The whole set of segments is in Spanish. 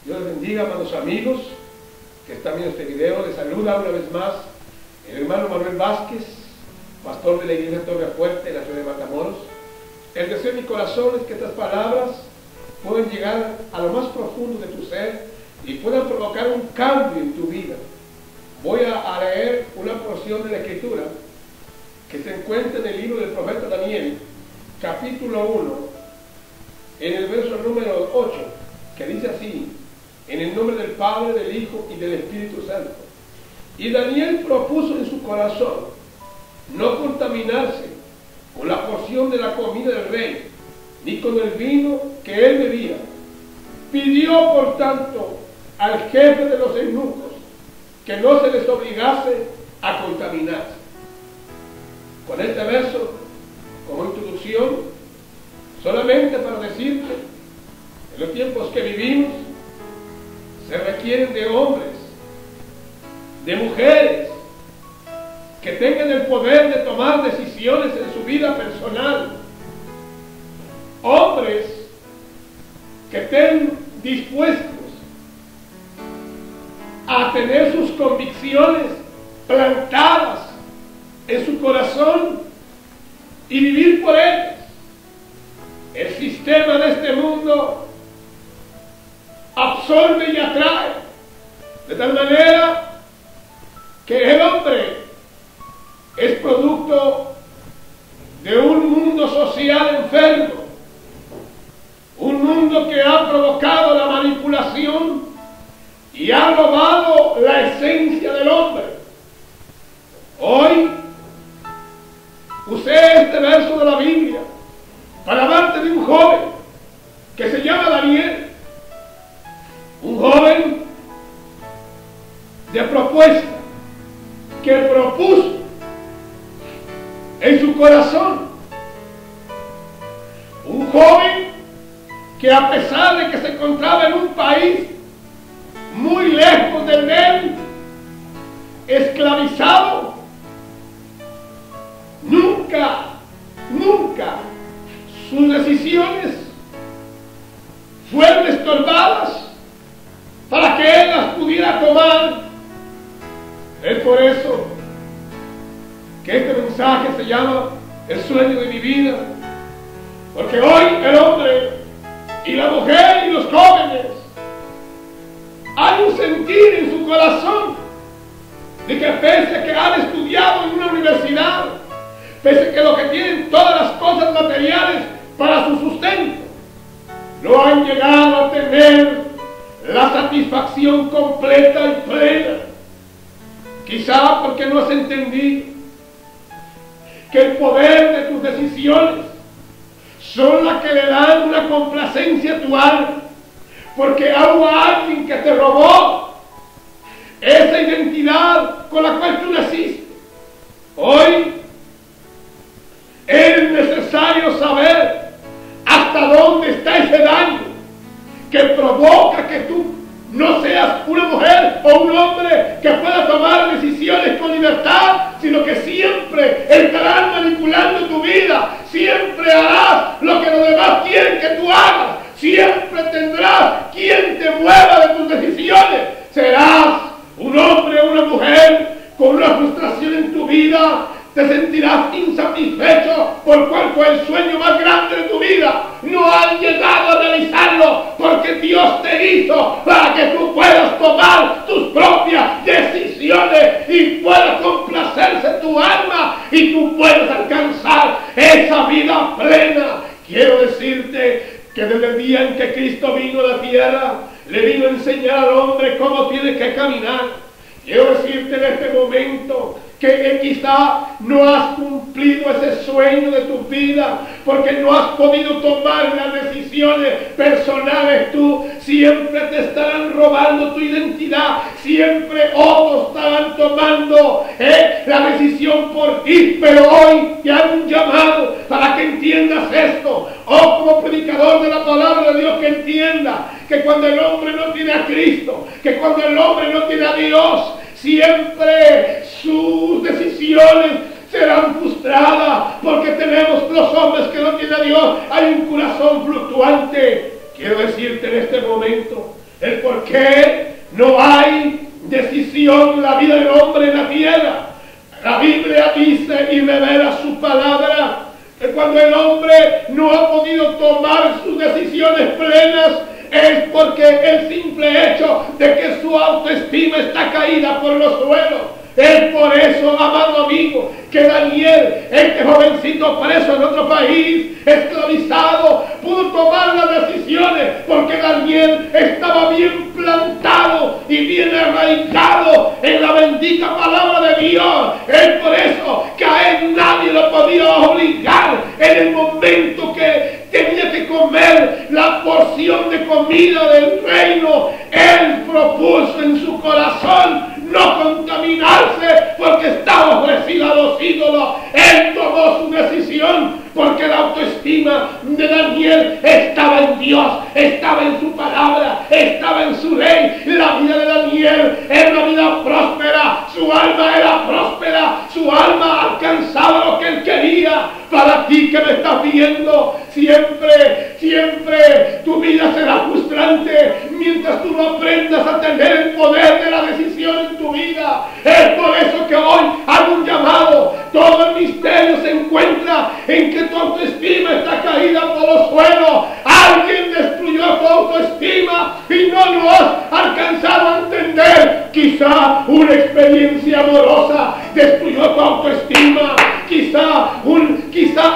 Dios les bendiga, amados amigos que están viendo este video. Les saluda una vez más el hermano Manuel Vázquez, pastor de la iglesia Torre Fuerte en la ciudad de Matamoros. El deseo de mi corazón es que estas palabras puedan llegar a lo más profundo de tu ser y puedan provocar un cambio en tu vida. Voy a leer una porción de la Escritura que se encuentra en el libro del profeta Daniel, capítulo 1, en el verso número 8, que dice así: en el nombre del Padre, del Hijo y del Espíritu Santo. Y Daniel propuso en su corazón no contaminarse con la porción de la comida del rey, ni con el vino que él bebía. Pidió, por tanto, al jefe de los eunucos que no se les obligase a contaminarse. Con este verso, como introducción, solamente para decirte, en los tiempos que vivimos, se requieren de hombres, de mujeres, que tengan el poder de tomar decisiones en su vida personal. Hombres que estén dispuestos a tener sus convicciones plantadas en su corazón y vivir por ellas. El sistema de este mundo absorbe y atrae de tal manera que el hombre es producto de un mundo social enfermo, un mundo que ha provocado la manipulación y ha robado la esencia del hombre. Hoy usé este verso de la Biblia para hablarte de un joven que se llama Daniel, un joven de propuesta que propuso en su corazón, un joven que, a pesar de que se encontraba en un país muy lejos de él, esclavizado, nunca sus decisiones fueron estorbadas para que él las pudiera tomar. Es por eso que este mensaje se llama el sueño de mi vida, porque hoy el hombre y la mujer y los jóvenes hay un sentir en su corazón de que, pese a que han estudiado en una universidad, pese a que lo que tienen todas las cosas materiales para su sustento, no han llegado a tener la satisfacción completa y plena. Quizá porque no has entendido que el poder de tus decisiones son las que le dan una complacencia a tu alma, porque hubo alguien que te robó esa identidad con la cual tú naciste. Hoy es necesario saber hasta dónde está ese daño que provoca que tú no seas una mujer o un hombre que pueda tomar decisiones con libertad, sino que siempre estarán manipulando tu vida, siempre harás lo que los demás quieren que tú hagas, siempre tendrás quien te mueva de tus decisiones. Serás un hombre o una mujer con una frustración en tu vida, te sentirás insatisfecho por cuál fue el sueño más grande de tu vida. No has llegado a realizarlo porque Dios te hizo para que tú puedas tomar tus propias decisiones y puedas complacerse tu alma y tú puedas alcanzar esa vida plena. Quiero decirte que desde el día en que Cristo vino a la tierra, le vino a enseñar al hombre cómo tiene que caminar. Quiero decirte en este momento que quizá no has cumplido ese sueño de tu vida porque no has podido tomar las decisiones personales tú. Siempre te estarán robando tu identidad, siempre otros estarán tomando la decisión por ti, pero hoy te hago un llamado para que entiendas esto. Como predicador de la palabra de Dios, que entienda que cuando el hombre no tiene a Cristo, que cuando el hombre no tiene a Dios, siempre sus decisiones serán frustradas, porque tenemos los hombres que no tienen a Dios. Hay un corazón fluctuante. Quiero decirte en este momento el por qué no hay decisión en la vida del hombre en la tierra. La Biblia dice y revela su palabra que cuando el hombre no ha podido tomar sus decisiones plenas es porque el simple hecho de que su autoestima está caída por los suelos. Es por eso, amado amigo, que Daniel, este jovencito preso en otro país, esclavizado, pudo tomar las decisiones, porque Daniel estaba bien plantado y bien arraigado en la bendita palabra de Dios. Es por eso que a él nadie lo podía obligar en el momento que tenía que comer la porción de comida del reino. Él propuso en su corazón no contaminarse porque estaba ofrecida a los ídolos. Él tomó su decisión porque la autoestima de Daniel estaba en Dios, estaba en su palabra, estaba en su ley. La vida de Daniel era una vida próspera, su alma era próspera, su alma alcanzaba lo que él quería. Para ti que me estás viendo, siempre tu vida será frustrante mientras tú no aprendas a tener el poder de la decisión en tu vida. Es por eso que hoy hago un llamado. Todo el misterio se encuentra en que tu autoestima está caída por los suelos. Alguien destruyó tu autoestima y no lo has alcanzado a entender. Quizá una experiencia amorosa destruyó tu autoestima. Quizá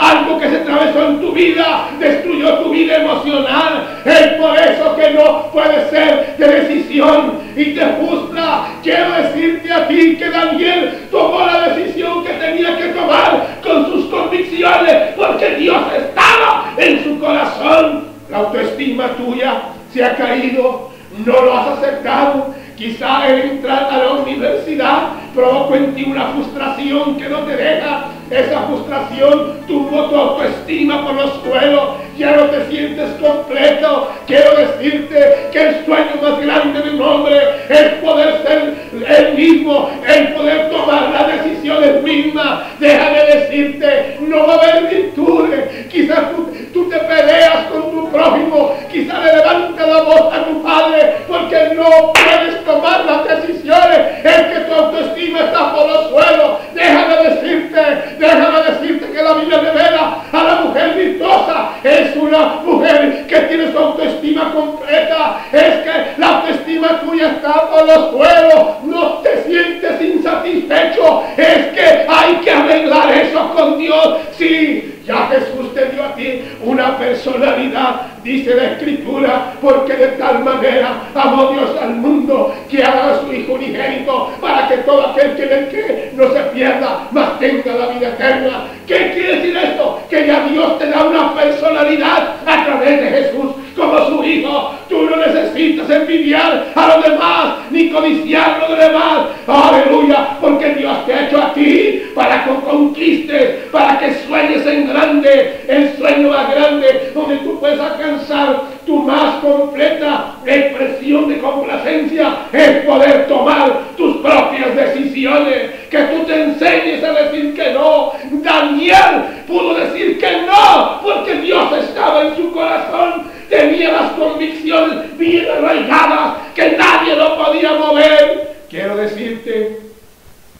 algo que se atravesó en tu vida destruyó tu vida emocional. Es por eso que no puede ser de decisión y te frustra. Quiero decirte a ti que Daniel tomó la decisión que tenía que tomar con sus convicciones, porque Dios estaba en su corazón. La autoestima tuya se ha caído, no lo has aceptado. Quizá el entrar a la universidad provocó en ti una frustración que no te deja. Esa frustración tumbó tu autoestima por los suelos. Ya no te sientes completo. Quiero decirte que el sueño más grande de un hombre es poder ser él mismo, el poder tomar las decisiones mismas. Déjame decirte, no va a haber virtudes. Quizás tú te peleas con tu prójimo, quizás le levantas la voz a tu padre porque no puedes tomar las decisiones. Es que tu autoestima está por los suelos. Déjame decirte que la Biblia revela a la mujer virtuosa. Es una mujer que tiene su autoestima completa. Es que la autoestima tuya está por los suelos. No te sientes insatisfecho. Es que hay que arreglar eso con Dios. Sí. Ya Jesús te dio a ti una personalidad, dice la Escritura, porque de tal manera amó Dios al mundo que ha dado a su Hijo unigénito para que todo aquel que le cree no se pierda, mas tenga la vida eterna. ¿Qué quiere decir esto? Que ya Dios te da una personalidad a través de Jesús como su Hijo. Tú no necesitas envidiar a los demás ni codiciar a los demás. Aleluya, porque Dios te ha hecho a ti para que conquistes, para que sueñes en grande, el sueño más grande, donde tú puedes alcanzar tu más completa expresión de complacencia, es poder tomar tus propias decisiones, que tú te enseñes a decir que no. Daniel pudo decir que no, porque Dios estaba en su corazón, tenía las convicciones bien arraigadas, que nadie lo podía mover. Quiero decirte,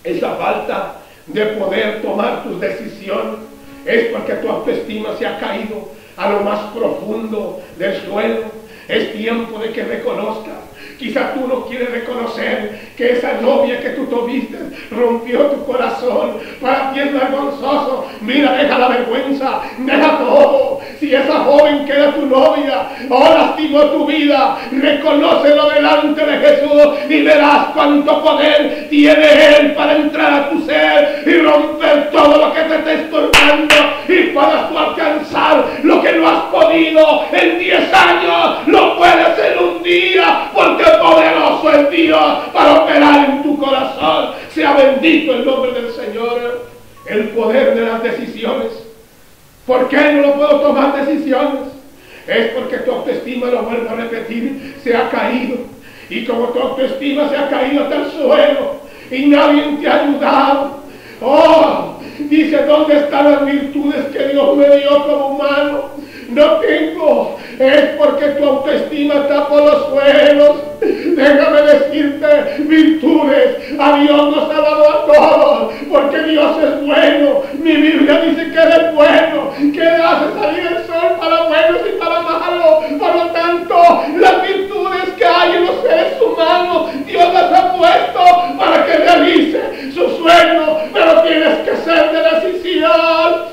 esa falta de poder tomar tus decisiones es porque tu autoestima se ha caído a lo más profundo del suelo. Es tiempo de que reconozcas. Quizás tú no quieres reconocer que esa novia que tú tuviste rompió tu corazón. Para ti es vergonzoso. Mira, deja la vergüenza, deja todo. Si esa joven que era tu novia o lastimó tu vida, reconócelo delante de Jesús y verás cuánto poder tiene Él para entrar a tu ser y romper todo lo que te está estorbando y puedas tú alcanzar lo que no has podido en 10 años. Lo puedes en un día, porque poderoso es Dios para operar en tu corazón. Sea bendito el nombre del Señor. El poder de las decisiones. ¿Por qué no lo puedo tomar decisiones? Es porque tu autoestima, lo vuelvo a repetir, se ha caído. Y como tu autoestima se ha caído hasta el suelo y nadie te ha ayudado. Oh, dice, ¿dónde están las virtudes que Dios me dio como humano? No tengo es porque tu autoestima está por los suelos. Déjame decirte, virtudes, a Dios nos ha dado a todos, porque Dios es bueno. Mi Biblia dice que eres bueno, que hace salir el sol para buenos y para malos. Por lo tanto, las virtudes que hay en los seres humanos, Dios las ha puesto para que realice su sueño, pero tienes que ser de decisión.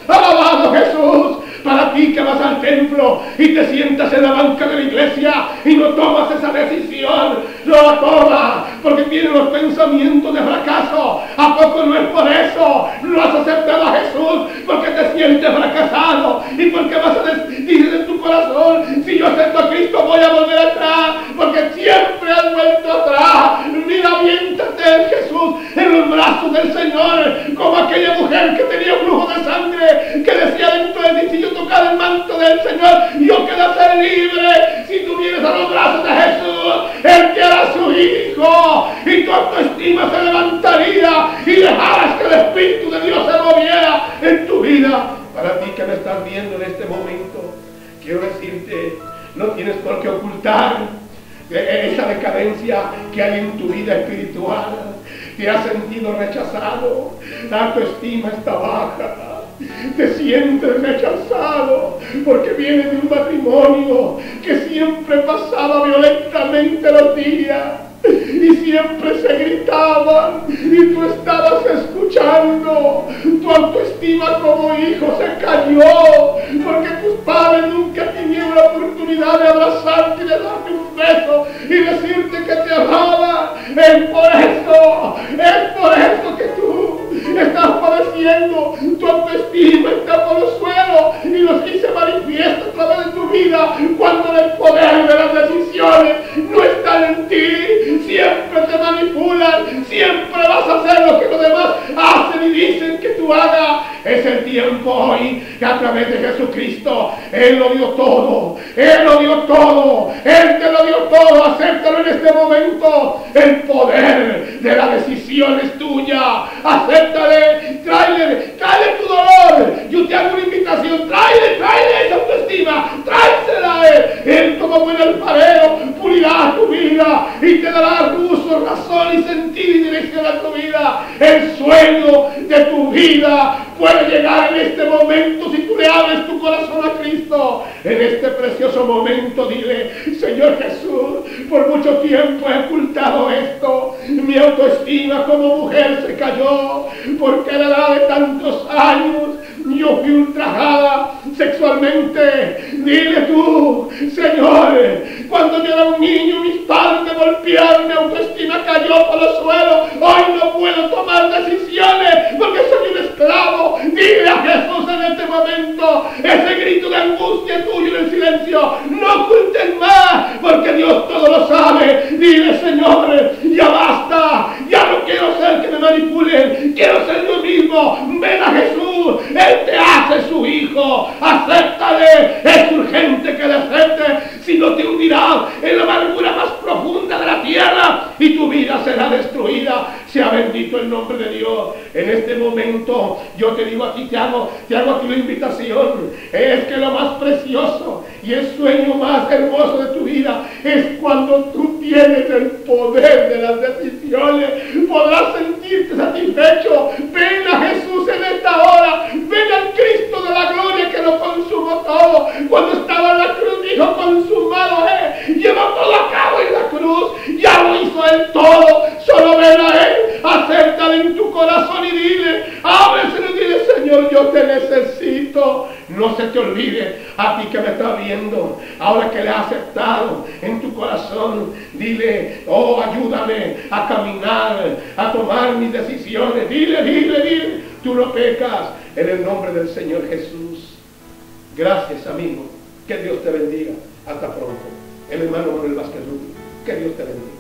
Alabado Jesús. Para ti que vas al templo y te sientas en la banca de la iglesia y no tomas esa decisión, no la tomas porque tienes los pensamientos de fracaso. ¿A poco no es por eso? No has aceptado a Jesús porque te sientes fracasado y porque vas a decir en tu corazón: si yo acepto a Cristo voy a volver atrás, porque siempre has vuelto atrás. Mira, aviéntate en Jesús, en los brazos del Señor, como aquella mujer que tenía flujo de sangre, que decía dentro de ti: si yo tocar el manto del Señor, yo quedaré libre. Si tú vienes a los brazos de Jesús, Él te hará su hijo y tu autoestima se levantaría y dejarás que el Espíritu de Dios se moviera en tu vida. Para ti que me estás viendo en este momento, quiero decirte, no tienes por qué ocultar esa decadencia que hay en tu vida espiritual. Te has sentido rechazado, la autoestima está baja. Te sientes rechazado porque vienes de un matrimonio que siempre pasaba violentamente los días y siempre se gritaban y tú estabas escuchando. Tu autoestima como hijo se cayó porque tus padres nunca tuvieron la oportunidad de abrazarte y de darte un beso y decirte que te amaban. Es por eso que tú estás padeciendo. Tu autoestima está por los suelos y se manifiesta a través de tu vida cuando el poder de las decisiones no está en ti. Siempre te manipulan, siempre vas a hacer lo que los demás hacen y dicen que tú hagas. Es el tiempo hoy que a través de Jesucristo Él lo dio todo, Él lo dio todo, Él te lo dio todo. Acéptalo en este momento. El poder de la decisión es tuya. Acéptale, tráele tu dolor. Yo te hago una invitación: tráele esa autoestima, tráesela a Él. Él, como buen alfarero, pulirá tu vida y te dará uso, razón y sentido y dirección a tu vida. El sueño de tu vida puede llegar en este momento si tú le abres tu corazón a Cristo. En este precioso momento dile: Señor Jesús, por mucho tiempo he ocultado esto. Mi autoestima como mujer se cayó porque a la edad de tantos años yo fui ultrajada sexualmente. Dile tú: Señor, cuando yo era un niño mis padres me golpearon, mi autoestima cayó por los suelos. Hoy no puedo tomar decisiones porque soy un esclavo. Dile a Jesús en este momento ese grito de angustia tuyo en el silencio. No oculten más porque Dios todo lo sabe. Dile: Señor, ya basta, ya no quiero ser que me manipulen, quiero ser yo mismo. Ven a Jesús, Él te hace su hijo. Acéptale, es urgente que le aceptes, si no te hundirás en la amargura más profunda de la tierra y tu vida será destruida. Sea bendito el nombre de Dios. En este momento yo te digo a ti, te hago a ti la invitación. Es que lo más precioso y el sueño más hermoso de tu vida es cuando tú tienes el poder de las decisiones. Podrás sentirte satisfecho. Ven a Jesús en esta hora. Ven al Cristo de la gloria que lo consumó todo. Cuando estaba en la cruz dijo: consumado es. Llevó todo a cabo en la cruz. Ya lo hizo Él todo. Solo ven a Él. Acéptale en tu corazón y dile: ábreselo y dile: Señor, yo te necesito. No se te olvide, a ti que me estás viendo, ahora que le has aceptado en tu corazón, dile: oh, ayúdame a caminar, a tomar mis decisiones. Dile, tú no pecas, en el nombre del Señor Jesús. Gracias, amigo, que Dios te bendiga. Hasta pronto. El hermano Manuel Vázquez Rubio, que Dios te bendiga.